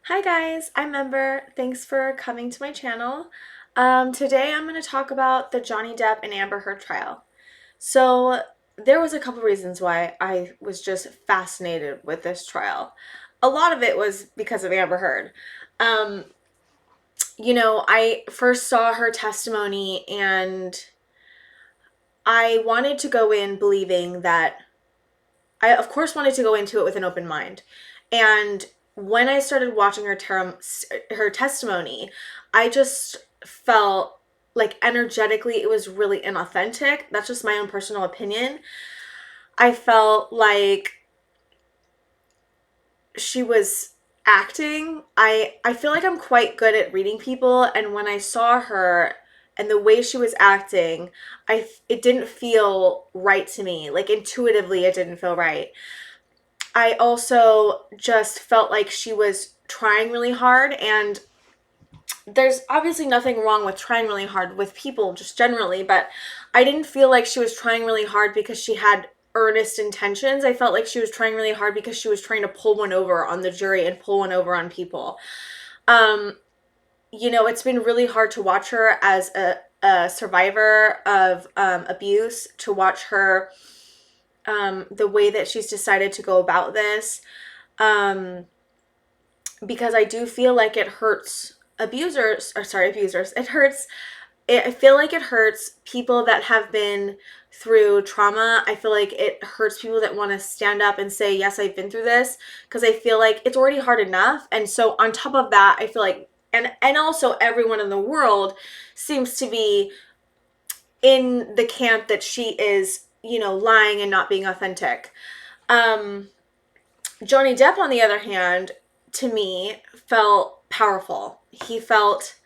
Hi guys, I'm Ember. Thanks for coming to my channel. Today I'm going to talk about the Johnny Depp and Amber Heard trial. So there was a couple reasons why I was just fascinated with this trial. A lot of it was because of Amber Heard. Um, I first saw her testimony and I wanted to go in believing that I, of course, wanted to go into it with an open mind. And when I started watching her testimony, I just felt like energetically it was really inauthentic. That's just my own personal opinion. I felt like she was acting. I feel like I'm quite good at reading people, and when I saw her and the way she was acting, it didn't feel right to me. Like intuitively it didn't feel right. I also just felt like she was trying really hard, and there's obviously nothing wrong with trying really hard with people just generally, but I didn't feel like she was trying really hard because she had earnest intentions. I felt like she was trying really hard because she was trying to pull one over on the jury and pull one over on people. Um, it's been really hard to watch her as a survivor of abuse, to watch her, the way that she's decided to go about this. Um, because I do feel like it hurts abusers. It hurts. I feel like it hurts people that have been through trauma. I feel like it hurts people that want to stand up and say, yes, I've been through this, because I feel like it's already hard enough. And so on top of that, I feel like, and also everyone in the world seems to be in the camp that she is, lying and not being authentic. Um, Johnny Depp, on the other hand, to me, felt powerful. He felt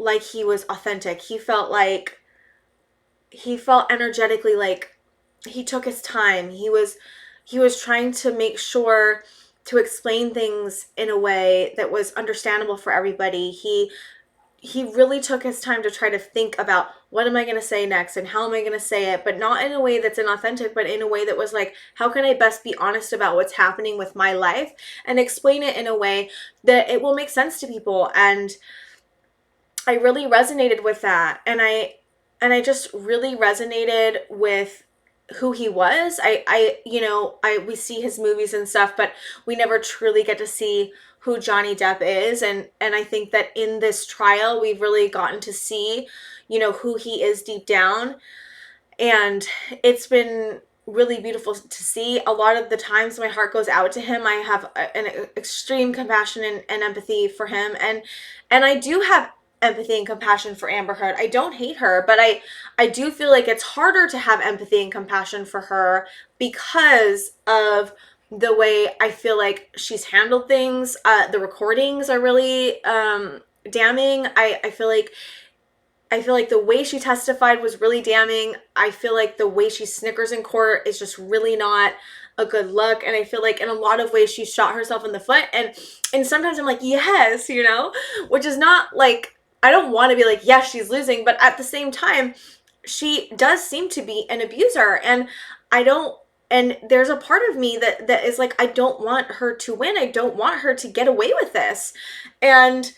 like he was authentic. He felt energetically like he took his time. He was trying to make sure to explain things in a way that was understandable for everybody. He really took his time to try to think about, what am I going to say next and how am I going to say it, but not in a way that's inauthentic, but in a way that was like, how can I best be honest about what's happening with my life and explain it in a way that it will make sense to people. And I really resonated with that. And I just really resonated with who he was. We see his movies and stuff, but we never truly get to see who Johnny Depp is. And I think that in this trial, we've really gotten to see, who he is deep down. And it's been really beautiful to see. A lot of the times my heart goes out to him. I have an extreme compassion and empathy for him. And I do have empathy and compassion for Amber Heard. I don't hate her, but I do feel like it's harder to have empathy and compassion for her because of the way I feel like she's handled things. The recordings are really damning. I feel like the way she testified was really damning. I feel like the way she snickers in court is just really not a good look. And I feel like in a lot of ways she shot herself in the foot. And sometimes I'm like, yes, which is not like, I don't want to be like, yes, she's losing. But at the same time, she does seem to be an abuser. And I don't, and there's a part of me that is like, I don't want her to win. I don't want her to get away with this. And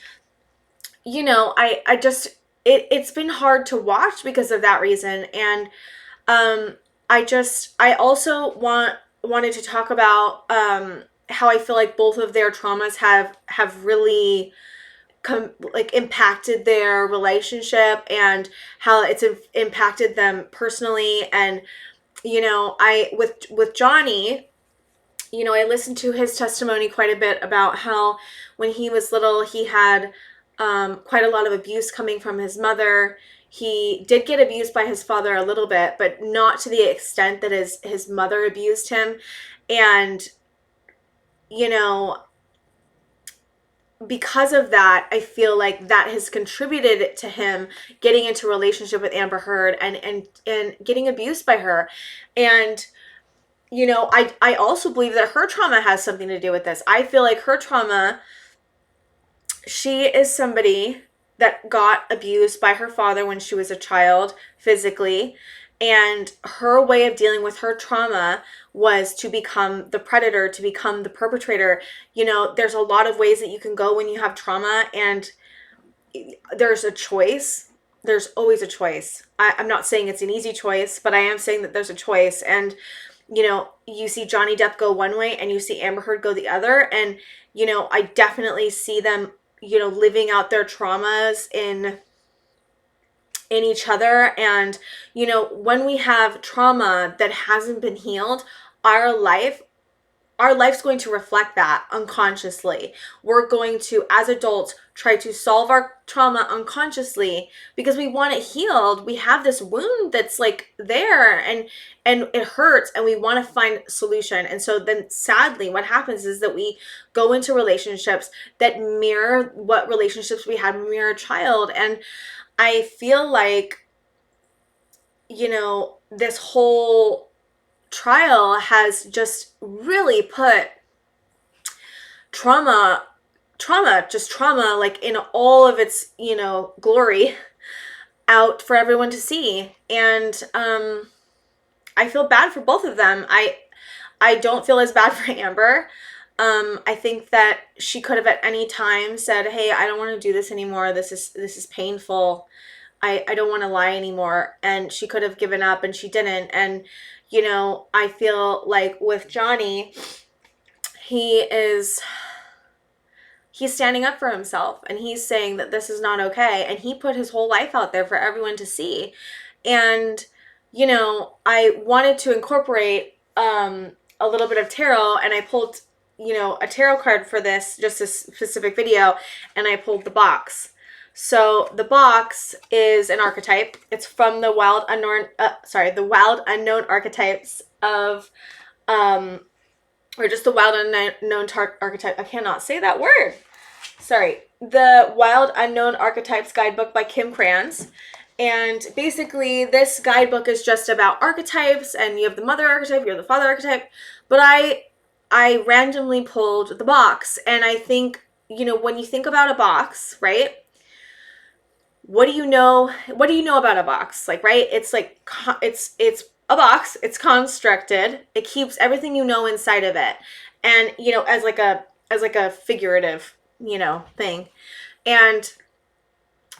I just, it's been hard to watch because of that reason. And I also wanted to talk about how I feel like both of their traumas have really impacted their relationship, and how it's impacted them personally. And I with Johnny, I listened to his testimony quite a bit about how when he was little, he had quite a lot of abuse coming from his mother. He did get abused by his father a little bit, but not to the extent that his mother abused him. And, you know, because of that, I feel like that has contributed to him getting into a relationship with Amber Heard and getting abused by her. And I also believe that her trauma has something to do with this. I feel like her trauma, she is somebody that got abused by her father when she was a child physically. And her way of dealing with her trauma was to become the predator, to become the perpetrator. You know, there's a lot of ways that you can go when you have trauma, and there's a choice. There's always a choice. I'm not saying it's an easy choice, but I am saying that there's a choice. And, you know, you see Johnny Depp go one way and you see Amber Heard go the other. And, you know, I definitely see them, you know, living out their traumas in each other. And, you know, when we have trauma that hasn't been healed, our life our life's going to reflect that unconsciously. We're going to, as adults, try to solve our trauma unconsciously because we want it healed. We have this wound that's like there, and it hurts, and we want to find solution. And so then sadly what happens is that we go into relationships that mirror what relationships we had when we were a child. And I feel like, you know, this whole trial has just really put trauma just trauma, like in all of its, you know, glory, out for everyone to see. And I feel bad for both of them. I don't feel as bad for Amber. I think that she could have at any time said, hey, I don't want to do this anymore, this is painful, I don't want to lie anymore. And she could have given up, and she didn't. And, you know, I feel like with Johnny, he's standing up for himself, and he's saying that this is not okay. And he put his whole life out there for everyone to see. And, you know, I wanted to incorporate a little bit of tarot, and I pulled, you know, a tarot card for this, just a specific video, and I pulled the box. So the box is an archetype. It's from the Wild Unknown Archetypes of, or just the Wild Unknown Archetype. I cannot say that word. Sorry. The Wild Unknown Archetypes Guidebook by Kim Krans. And basically this guidebook is just about archetypes, and you have the mother archetype, you have the father archetype. But I randomly pulled the box, and I think, you know, when you think about a box, right? What do you know about a box? Like, right? It's like, it's a box. It's constructed. It keeps everything you know inside of it. And, you know, as like a figurative, you know, thing. And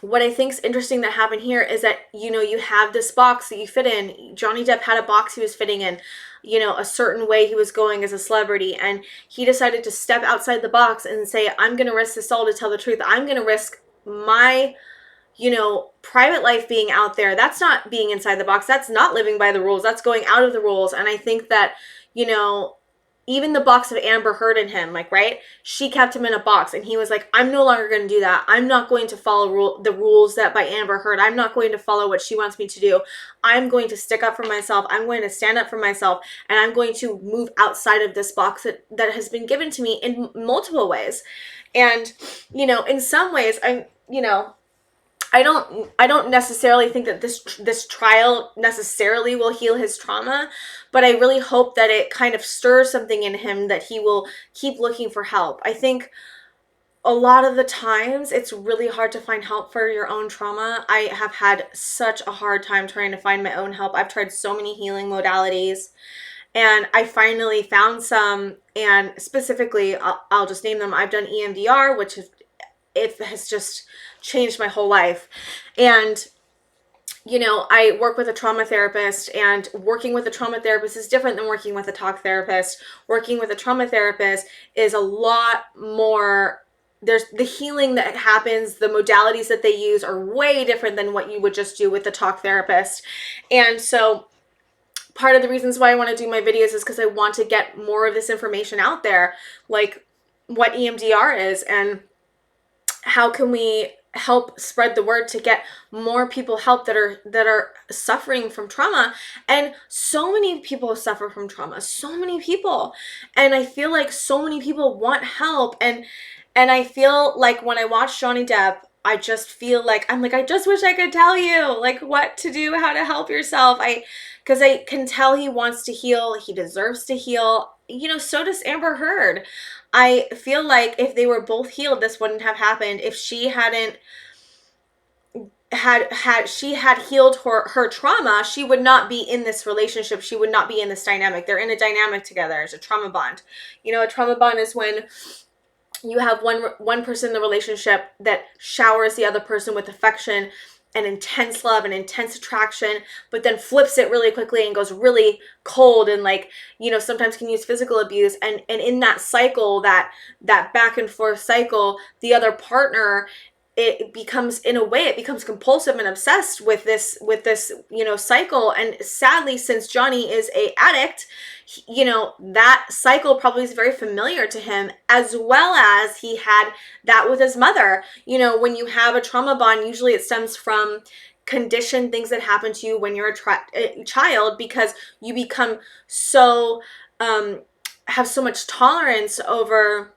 what I think is interesting that happened here is that, you know, you have this box that you fit in. Johnny Depp had a box he was fitting in, you know, a certain way he was going as a celebrity. And he decided to step outside the box and say, I'm going to risk this all to tell the truth. I'm going to risk my, you know, private life being out there. That's not being inside the box. That's not living by the rules. That's going out of the rules. And I think that, you know, even the box of Amber Heard in him, like, right? She kept him in a box, and he was like, I'm no longer going to do that. I'm not going to follow the rules that by Amber Heard. I'm not going to follow what she wants me to do. I'm going to stick up for myself. I'm going to stand up for myself, and I'm going to move outside of this box that has been given to me in multiple ways. And, you know, in some ways, I don't necessarily think that this trial necessarily will heal his trauma, but I really hope that it kind of stirs something in him that he will keep looking for help. I think a lot of the times it's really hard to find help for your own trauma. I have had such a hard time trying to find my own help. I've tried so many healing modalities, and I finally found some, and specifically, I'll just name them. I've done EMDR, which it has just changed my whole life. And, you know, I work with a trauma therapist, and working with a trauma therapist is different than working with a talk therapist. Working with a trauma therapist is a lot more, there's the healing that happens, the modalities that they use are way different than what you would just do with the talk therapist. And so part of the reasons why I want to do my videos is because I want to get more of this information out there, like what EMDR is, and how can we help spread the word to get more people help that are suffering from trauma. And so many people suffer from trauma, so many people. And I feel like so many people want help. And I feel like when I watch Johnny Depp, I just feel like, I'm like, I just wish I could tell you like what to do, how to help yourself. Because I can tell he wants to heal. He deserves to heal. You know, so does Amber Heard. I feel like if they were both healed, this wouldn't have happened. If she hadn't had she had healed her trauma, she would not be in this relationship. She would not be in this dynamic. They're in a dynamic together. It's a trauma bond. You know, a trauma bond is when you have one person in the relationship that showers the other person with affection and intense love and intense attraction, but then flips it really quickly and goes really cold, and like, you know, sometimes can use physical abuse, and in that cycle, that back and forth cycle, the other partner, it becomes, in a way, it becomes compulsive and obsessed with this, you know, cycle. And sadly, since Johnny is a addict, you know, that cycle probably is very familiar to him, as well as he had that with his mother. You know, when you have a trauma bond, usually it stems from conditioned things that happen to you when you're a child, because you become so have so much tolerance over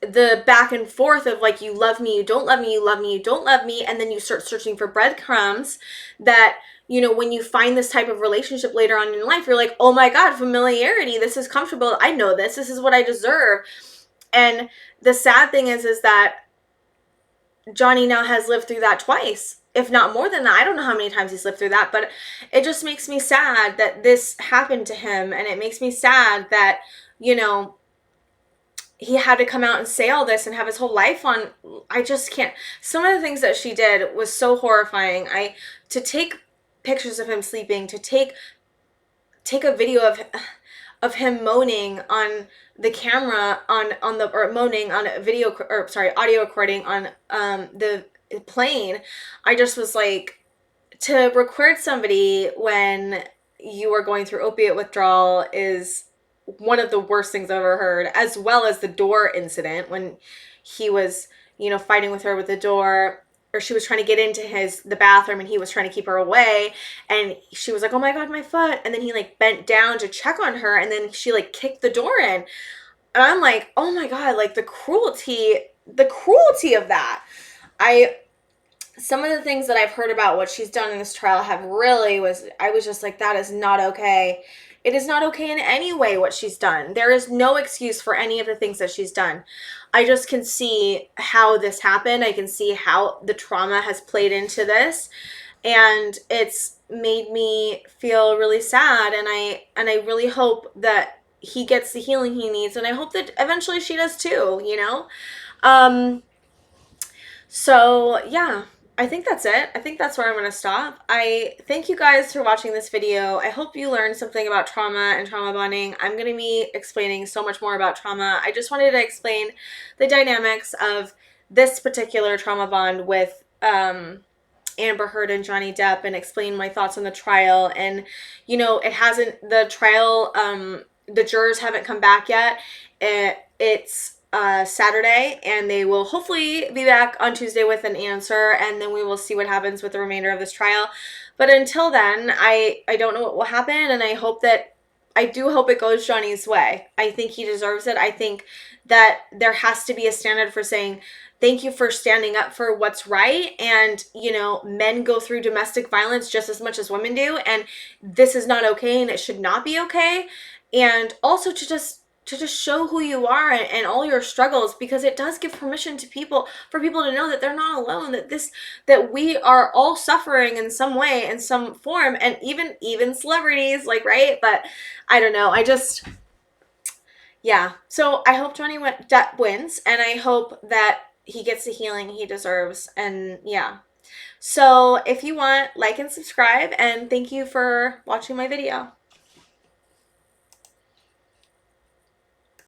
the back and forth of like, you love me, you don't love me, you love me, you don't love me, and then you start searching for breadcrumbs that, you know, when you find this type of relationship later on in life, you're like, oh my God, familiarity, this is comfortable, I know this is what I deserve. And the sad thing is that Johnny now has lived through that twice, if not more than that. I don't know how many times he's lived through that, but it just makes me sad that this happened to him, and it makes me sad that, you know, he had to come out and say all this and have his whole life on. I just can't. Some of the things that she did was so horrifying. To take pictures of him sleeping, to take a video of him moaning on the camera, or moaning on a video, or sorry, audio recording on the plane. I just was like, to record somebody when you are going through opiate withdrawal is one of the worst things I've ever heard, as well as the door incident when he was, you know, fighting with her with the door, or she was trying to get into the bathroom and he was trying to keep her away, and she was like, oh my God, my foot, and then he like bent down to check on her, and then she like kicked the door in, and I'm like, oh my God, like the cruelty of that. Some of the things that I've heard about what she's done in this trial have really I was just like, that is not okay. It is not okay in any way what she's done. There is no excuse for any of the things that she's done. I just can see how this happened. I can see how the trauma has played into this. And it's made me feel really sad. And I really hope that he gets the healing he needs. And I hope that eventually she does too, you know? So yeah, I think that's it. I think that's where I'm going to stop. I thank you guys for watching this video. I hope you learned something about trauma and trauma bonding. I'm going to be explaining so much more about trauma. I just wanted to explain the dynamics of this particular trauma bond with Amber Heard and Johnny Depp, and explain my thoughts on the trial. And, you know, the trial, the jurors haven't come back yet. It's Saturday, and they will hopefully be back on Tuesday with an answer, and then we will see what happens with the remainder of this trial. But until then, I don't know what will happen, and I do hope it goes Johnny's way. I think he deserves it. I think that there has to be a standard for saying, thank you for standing up for what's right. And, you know, men go through domestic violence just as much as women do, and this is not okay, and it should not be okay. And also to just show who you are, and all your struggles, because it does give permission to people, for people to know that they're not alone, that we are all suffering in some way, in some form, and even celebrities, like, right? But I don't know. Yeah. So I hope Johnny Depp wins, and I hope that he gets the healing he deserves. And yeah. So if you want, like and subscribe, and thank you for watching my video.